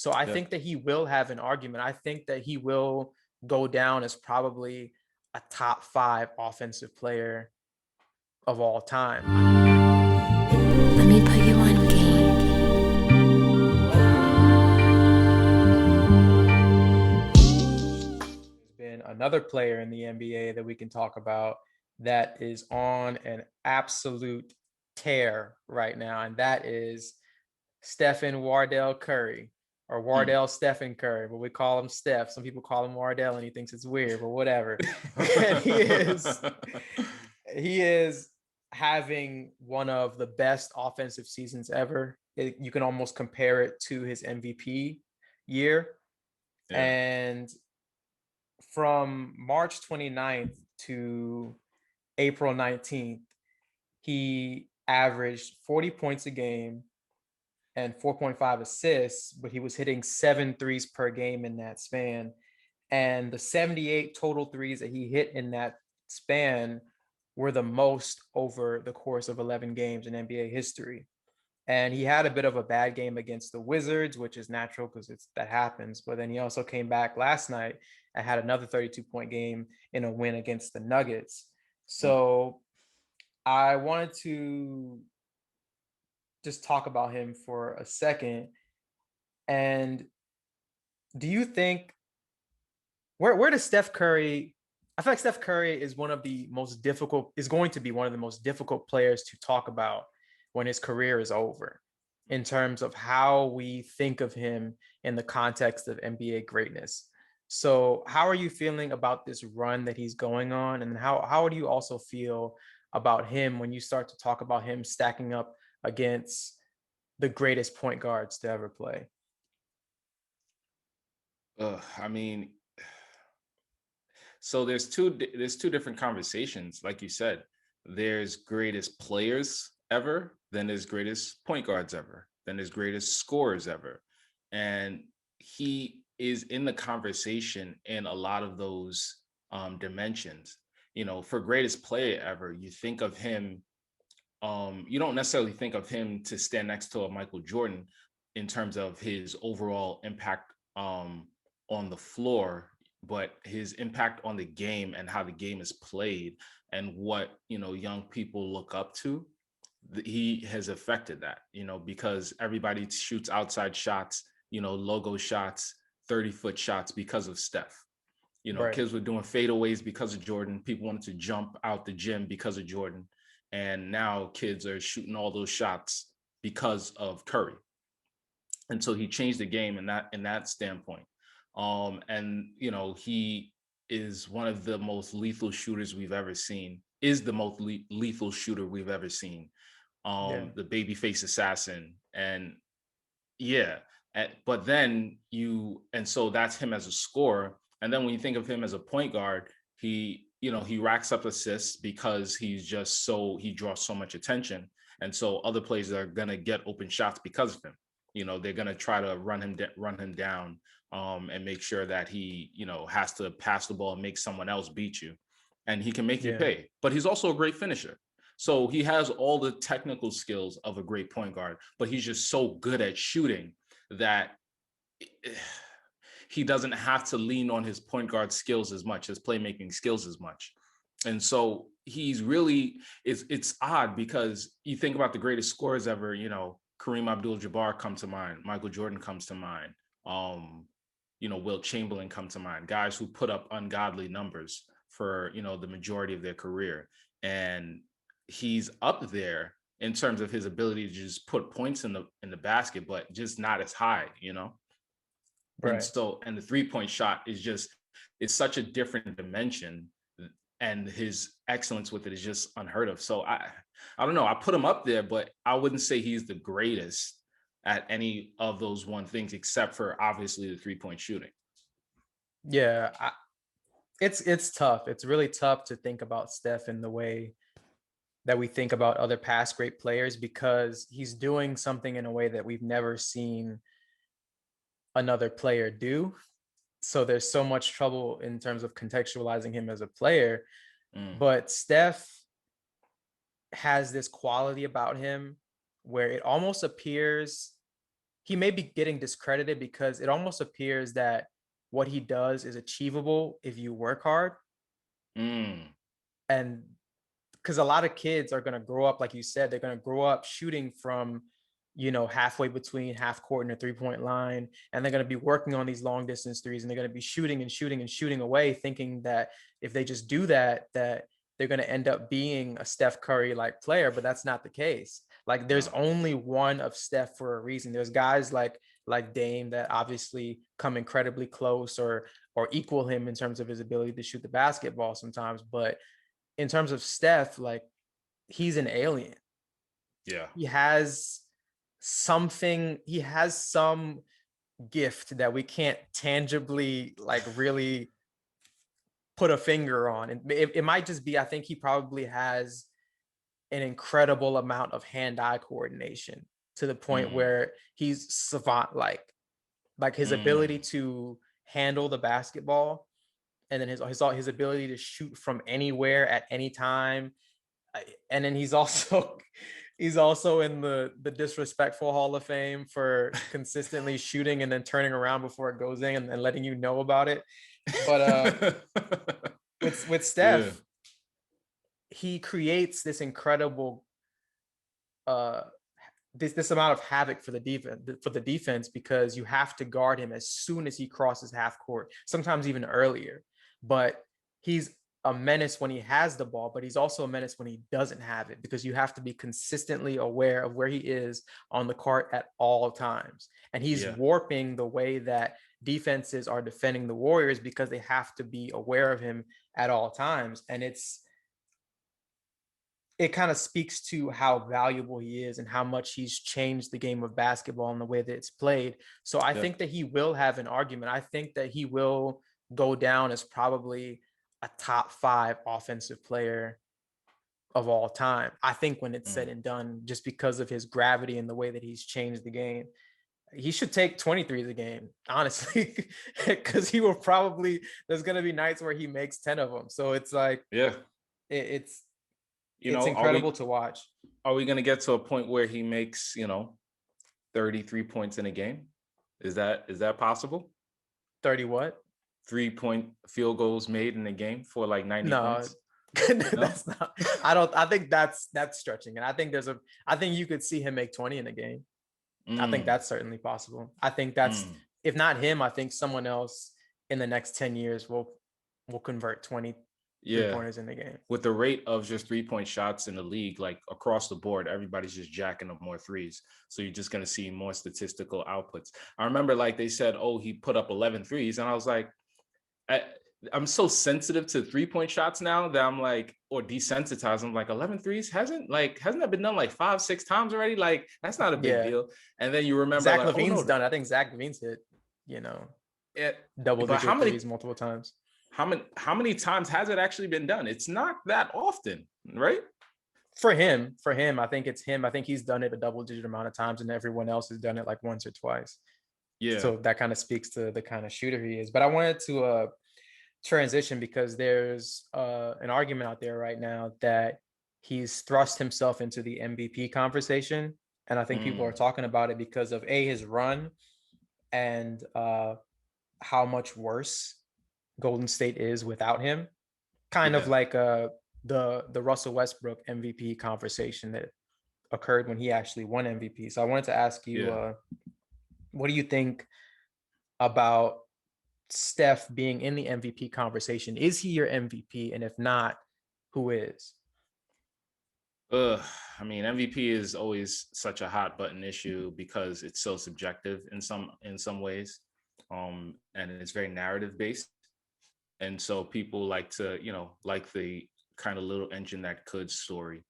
So I Yeah. think that he will have an argument. I think that he will go down as probably a top 5 offensive player of all time. Let me put you on game. There's been another player in the NBA that we can talk about that is on an absolute tear right now, and that is Stephen Wardell Curry, or Mm. Wardell Stephen Curry, but we call him Steph. Some people call him Wardell and he thinks it's weird, but whatever. And he is having one of the best offensive seasons ever. You can almost compare it to his MVP year. Yeah. And from March 29th to April 19th, he averaged 40 points a game and 4.5 assists, but he was hitting 7 threes per game in that span. And the 78 total threes that he hit in that span were the most over the course of 11 games in NBA history. And he had a bit of a bad game against the Wizards, which is natural because that happens. But then he also came back last night and had another 32-point game in a win against the Nuggets. Mm. So I wanted to just talk about him for a second. And do you think where does Steph Curry? I feel like Steph Curry is going to be one of the most difficult players to talk about when his career is over, in terms of how we think of him in the context of NBA greatness. So, how are you feeling about this run that he's going on, and how do you also feel about him when you start to talk about him stacking up against the greatest point guards to ever play? I mean, so there's two different conversations. Like you said, there's greatest players ever, then there's greatest point guards ever, then there's greatest scorers ever. And he is in the conversation in a lot of those dimensions. For greatest player ever, you think of him, you don't necessarily think of him to stand next to a Michael Jordan in terms of his overall impact on the floor, but his impact on the game and how the game is played and what young people look up to. He has affected that, because everybody shoots outside shots, logo shots, 30-foot shots because of Steph. Right. Kids were doing fadeaways because of Jordan. People wanted to jump out the gym because of Jordan. And now kids are shooting all those shots because of Curry. And so he changed the game in that standpoint. And he is one of the most lethal shooters we've ever seen. Is the most lethal shooter we've ever seen. Yeah. The babyface assassin, and yeah. But then and so that's him as a scorer. And then when you think of him as a point guard, he racks up assists because he draws so much attention. And so other players are gonna get open shots because of him. They're gonna try to run him down, and make sure that he, has to pass the ball and make someone else beat you. And he can make you Yeah. pay. But he's also a great finisher. So he has all the technical skills of a great point guard, but he's just so good at shooting that he doesn't have to lean on his point guard skills as much, his playmaking skills as much. And so he's really, it's odd because you think about the greatest scorers ever, Kareem Abdul-Jabbar comes to mind, Michael Jordan comes to mind, Wilt Chamberlain come to mind, guys who put up ungodly numbers for, the majority of their career. And he's up there in terms of his ability to just put points in the basket, but just not as high. And Right. so, and the 3-point shot it's such a different dimension, and his excellence with it is just unheard of. So I don't know. I put him up there, but I wouldn't say he's the greatest at any of those one things, except for obviously the 3-point shooting. Yeah. It's tough. It's really tough to think about Steph in the way that we think about other past great players, because he's doing something in a way that we've never seen another player do. So there's so much trouble in terms of contextualizing him as a player. Mm. But Steph has this quality about him where it almost appears he may be getting discredited because it almost appears that what he does is achievable if you work hard. Mm, And because a lot of kids are going to grow up, like you said, they're going to grow up shooting from, halfway between half court and the 3-point line. And they're going to be working on these long distance threes, and they're going to be shooting and shooting and shooting away, thinking that if they just do that, that they're going to end up being a Steph Curry like player. But that's not the case. Like there's no. only one of Steph for a reason. There's guys like Dame that obviously come incredibly close or equal him in terms of his ability to shoot the basketball sometimes. But in terms of Steph, like he's an alien. Yeah. He has he has some gift that we can't tangibly like really put a finger on. And it might just be, I think he probably has an incredible amount of hand-eye coordination to the point Mm, where he's savant like his ability mm, to handle the basketball, and then his ability to shoot from anywhere at any time. And then he's also he's also in the disrespectful Hall of Fame for consistently shooting and then turning around before it goes in and letting you know about it. But with yeah. Steph, he creates this incredible uh this amount of havoc for the defense because you have to guard him as soon as he crosses half court, sometimes even earlier. But he's a menace when he has the ball, but he's also a menace when he doesn't have it, because you have to be consistently aware of where he is on the court at all times. And he's Yeah. warping the way that defenses are defending the Warriors because they have to be aware of him at all times. And it kind of speaks to how valuable he is and how much he's changed the game of basketball and the way that it's played. So I Yeah. think that he will have an argument. I think that he will go down as probably a top 5 offensive player of all time. I think when it's said Mm. and done, just because of his gravity and the way that he's changed the game. He should take 23 a game, honestly, because there's going to be nights where he makes 10 of them. So it's like, Yeah. it's You it's know, incredible to watch. are we gonna get to a point where he makes, 33 points in a game? Is that possible? 30 what? 3-point field goals made in a game for like 90 No, points? No? that's not. I think that's stretching. And I think you could see him make 20 in a game. I think Mm, that's certainly possible. I think that's, mm. if not him, I think someone else in the next 10 years will convert 20 Yeah. three-pointers in the game. With the rate of just 3-point shots in the league, like across the board, everybody's just jacking up more threes. So you're just going to see more statistical outputs. I remember like they said, oh, he put up 11 threes. And I was like, I'm so sensitive to 3-point shots now that I'm like, or desensitized. I'm like, 11 threes hasn't that been done like 5-6 times already? Like, that's not a big Yeah. deal. And then you remember Zach like, oh LaVine's no, done. I think Zach LaVine's hit, you know, it, double but digit threes multiple times. how many times has it actually been done? It's not that often, right? For him, I think it's him. I think he's done it a double digit amount of times, and everyone else has done it like once or twice. Yeah. So that kind of speaks to the kind of shooter he is. But I wanted to transition because there's an argument out there right now that he's thrust himself into the MVP conversation. And I think people are Mm, talking about it because of his run and how much worse Golden State is without him. Kind of yeah. like the Russell Westbrook MVP conversation that occurred when he actually won MVP. So I wanted to ask you, Yeah. what do you think about Steph being in the MVP conversation? Is he your MVP? And if not, who is? I mean, MVP is always such a hot button issue because it's so subjective in some ways, and it's very narrative based. And so people like to, like the kind of little engine that could story,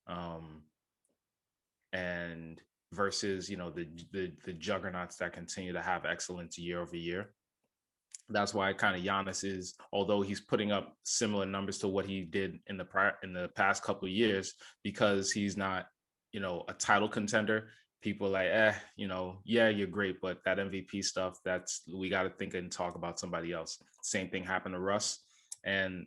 um, and versus the juggernauts that continue to have excellence year over year. That's why kind of Giannis is, although he's putting up similar numbers to what he did in the past couple of years, because he's not, a title contender. People are like, yeah, you're great, but that MVP stuff, we got to think and talk about somebody else. Same thing happened to Russ, and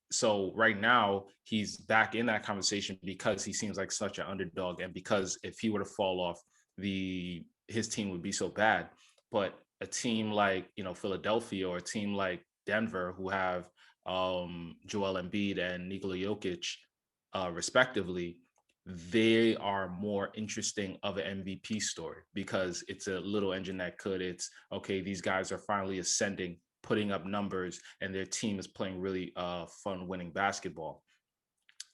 so right now he's back in that conversation because he seems like such an underdog, and because if he were to fall off, the his team would be so bad. But a team like, Philadelphia, or a team like Denver, who have Joel Embiid and Nikola Jokic, respectively, they are more interesting of an MVP story, because it's a little engine that could. It's okay, these guys are finally ascending, putting up numbers, and their team is playing really fun, winning basketball.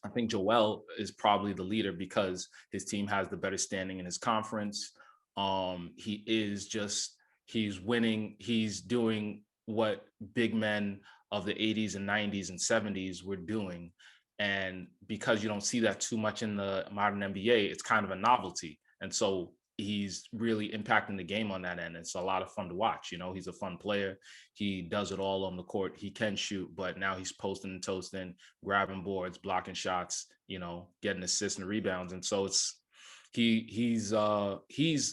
I think Joel is probably the leader because his team has the better standing in his conference. He is just, he's winning. He's doing what big men of the 80s and 90s and 70s were doing. And because you don't see that too much in the modern NBA, it's kind of a novelty. And so he's really impacting the game on that end. It's a lot of fun to watch. He's a fun player. He does it all on the court. He can shoot, but now he's posting and toasting, grabbing boards, blocking shots, getting assists and rebounds. And so he's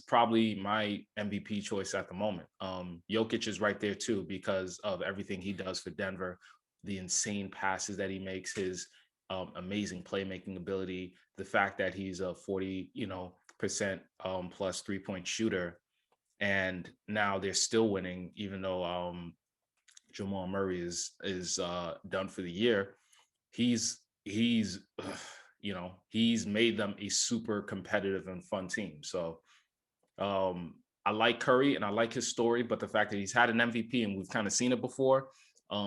probably my MVP choice at the moment. Jokic is right there too, because of everything he does for Denver, the insane passes that he makes, his amazing playmaking ability, the fact that he's a 40% plus 3-point shooter, and now they're still winning, even though Jamal Murray is done for the year. He's he's made them a super competitive and fun team. So I like Curry and I like his story, but the fact that he's had an MVP and we've kind of seen it before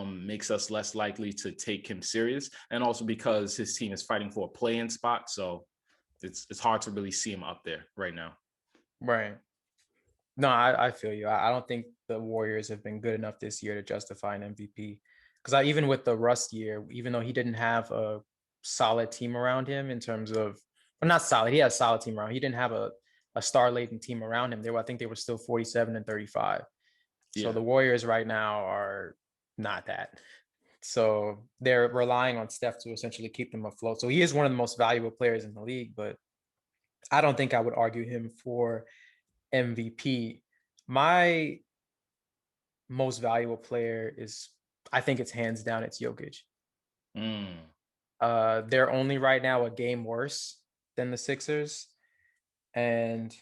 makes us less likely to take him serious. And also because his team is fighting for a play-in spot, so it's hard to really see him up there right now. Right. No, I feel you. I don't think the Warriors have been good enough this year to justify an MVP. Because even with the Russ year, even though he didn't have a solid team around him in terms of, well, not solid, he had a solid team around. He didn't have a star-laden team around him. I think they were still 47 and 35. So the Warriors right now are not that. So they're relying on Steph to essentially keep them afloat. So he is one of the most valuable players in the league, but I don't think I would argue him for MVP. My most valuable player is, I think it's hands down, it's Jokic. They're only right now a game worse than the Sixers. And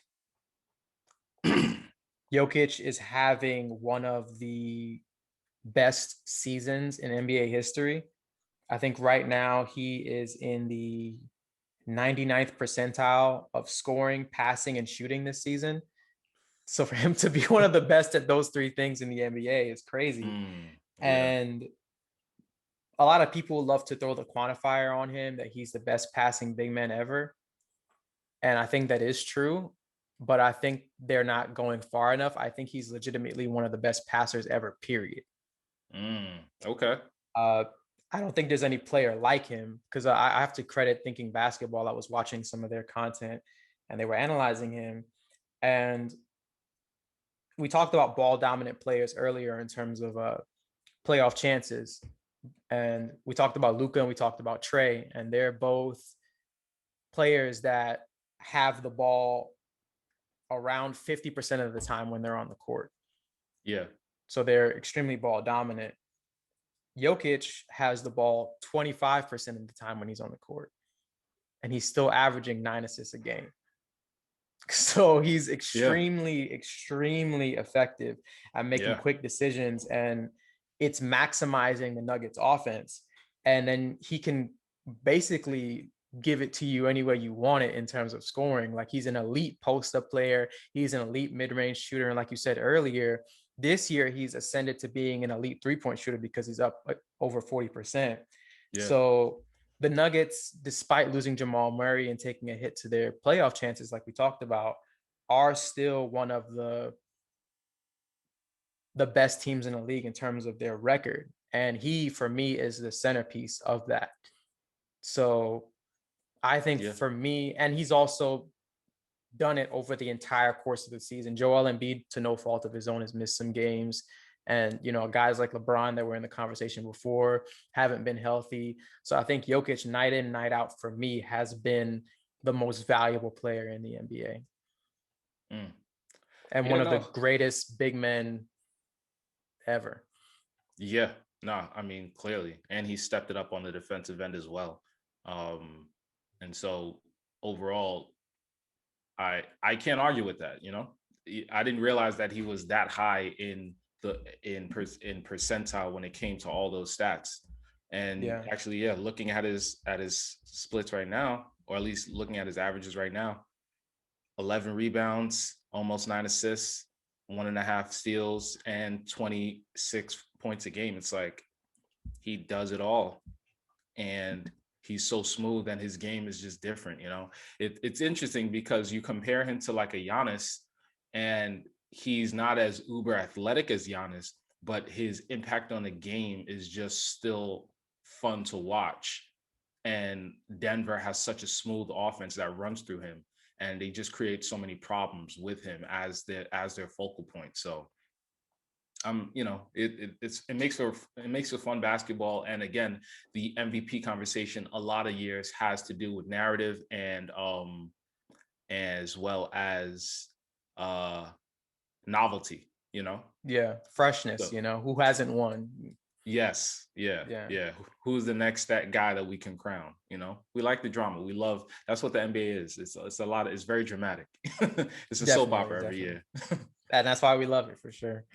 Jokic is having one of the best seasons in NBA history. I think right now he is in the 99th percentile of scoring, passing, and shooting this season. So for him to be one of the best at those three things in the NBA is crazy. And a lot of people love to throw the quantifier on him that he's the best passing big man ever. And I think that is true, but I think they're not going far enough. I think he's legitimately one of the best passers ever, period. Okay. I don't think there's any player like him, because I have to credit Thinking Basketball. I was watching some of their content and they were analyzing him. And we talked about ball dominant players earlier in terms of playoff chances. And we talked about Luka and we talked about Trey, and they're both players that have the ball around 50% of the time when they're on the court. Yeah. So they're extremely ball dominant. Jokic has the ball 25% of the time when he's on the court, and he's still averaging 9 assists a game. So he's extremely effective at making quick decisions, and it's maximizing the Nuggets offense. And then he can basically give it to you any way you want it in terms of scoring. Like, he's an elite post-up player. He's an elite mid-range shooter. And like you said earlier, this year he's ascended to being an elite three-point shooter because he's up over 40%. So the Nuggets, despite losing Jamal Murray and taking a hit to their playoff chances, like we talked about, are still one of the best teams in the league in terms of their record. And he, for me, is the centerpiece of that. So I think for me, and he's also done it over the entire course of the season. Joel Embiid, to no fault of his own, has missed some games. And, guys like LeBron that were in the conversation before haven't been healthy. So I think Jokic, night in, night out, for me, has been the most valuable player in the NBA. And one of the greatest big men ever. Yeah, no, I mean, clearly. And he stepped it up on the defensive end as well. And so overall, I can't argue with that, I didn't realize that he was that high in in percentile when it came to all those stats. And Yeah. actually, yeah, looking at his splits right now, or at least looking at his averages right now, 11 rebounds, almost 9 assists, 1.5 steals, and 26 points a game. It's like he does it all. And he's so smooth, and his game is just different. It's interesting because you compare him to like a Giannis, and he's not as uber athletic as Giannis, but his impact on the game is just still fun to watch. And Denver has such a smooth offense that runs through him, and they just create so many problems with him as their focal point. So it makes for fun basketball. And again, the MVP conversation a lot of years has to do with narrative, and as well as novelty. Yeah. Freshness, So who hasn't won? yes, yeah, Yeah. yeah. Who's the next that guy that we can crown? We like the drama. We love. That's what the NBA is. It's a lot. It's very dramatic. It's a soap Definitely, opera every definitely. year. And that's why we love it for sure.